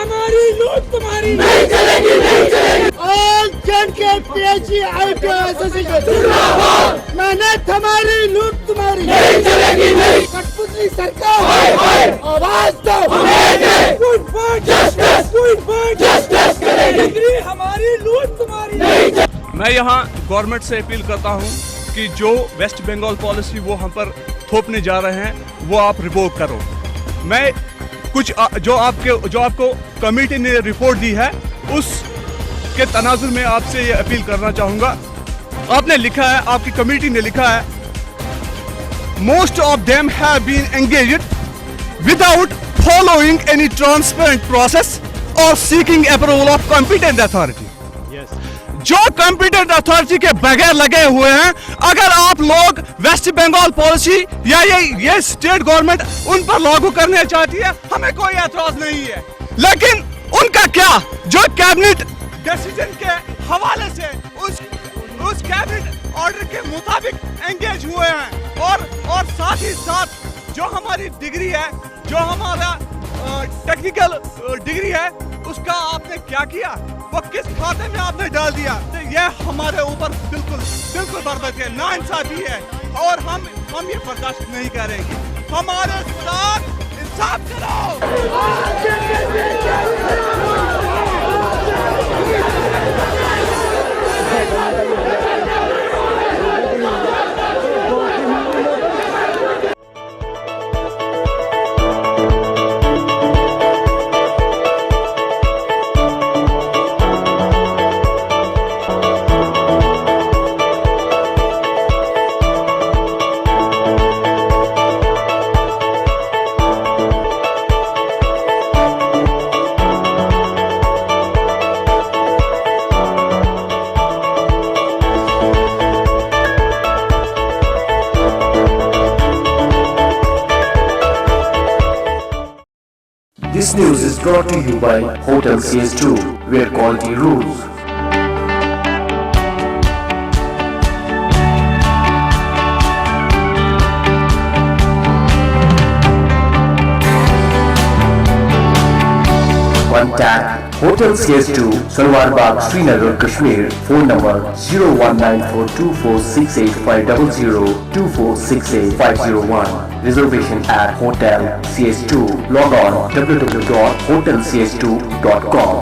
हमारी लूट तुम्हारी नहीं चलेगी, नहीं चलेगी। मेहनत हमारी लूट तुम्हारी नहीं चलेगी, नहीं। कठपुतली सरकार आवाज दो, जस्टिस करेगी। डिग्री हमारी लूट तुम्हारी मैं यहाँ गवर्नमेंट से अपील करता हूँ कि जो वेस्ट बंगाल पॉलिसी वो हम पर थोपने जा रहे हैं वो आप रिवोक करो। मैं कुछ जो आपको कमेटी ने रिपोर्ट दी है उस के तनाजुर में आपसे ये अपील करना चाहूँगा। आपने लिखा है, आपकी कमेटी ने लिखा है, most of them have been engaged without following any transparent process और seeking approval of competent authority. जो कॉम्पिटेंट अथॉरिटी के बगैर लगे हुए हैं, अगर आप लोग वेस्ट बंगाल पॉलिसी या ये स्टेट गवर्नमेंट उन पर लागू करने चाहती है, हमें कोई एतराज नहीं है, लेकिन उनका क्या जो कैबिनेट डिसीजन के हवाले से उस कैबिनेट ऑर्डर के मुताबिक एंगेज हुए हैं और साथ ही साथ जो हमारी डिग्री है, जो हमारा टेक्निकल डिग्री है, उसका आपने क्या किया, वो किस खाते में आपने डाल दिया। तो यह हमारे ऊपर बिल्कुल बर्बाद है, नाइंसाफी है और हम ये बर्दाश्त नहीं करेंगे। हमारे साथ इंसाफ करो। This news is brought to you by Hotel CS2, where quality rules. Contact Hotel CS2, Salwar Bagh, Srinagar, Kashmir. Phone number 0194246850, 2468-501. Reservation at Hotel CS2. Log on www.hotelcs2.com.